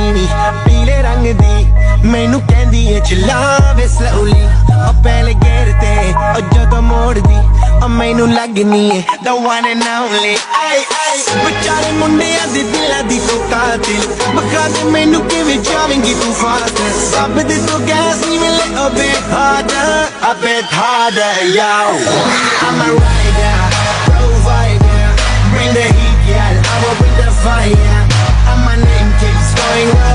ਨੀਵੀਂ ਪੀਲੇ ਰੰਗ ਦੀ ਮੈਨੂੰ ਕਹਿੰਦੀ ਏ ਚਲਾਵੇ slowly ਉਹ ਪਹਿਲੇ ਗੇਰ ਤੇ ਉਹ ਜਦੋਂ ਮੋੜਦੀ ਉਹ ਮੈਨੂੰ ਲੱਗਨੀ ਏ the one and only ਵਿਚਾਰੇ ਮੁੰਡਿਆਂ ਦੇ ਦਿਲਾਂ ਦੀ ਤੂੰ ਕਾਤਿਲ ਬਖਾ ਦੇ ਮੈਨੂੰ ਕਿਵੇਂ ਜਾਵੇਂਗੀ ਤੂੰ ਫਾਸਟ ਸਭ ਦੇ ਤੋਂ ਗੈਸ ਨਹੀਂ ਮਿਲੇ a bit harder yo I'm a rider provider bring the heat yeah I will bring the fire and my name keeps going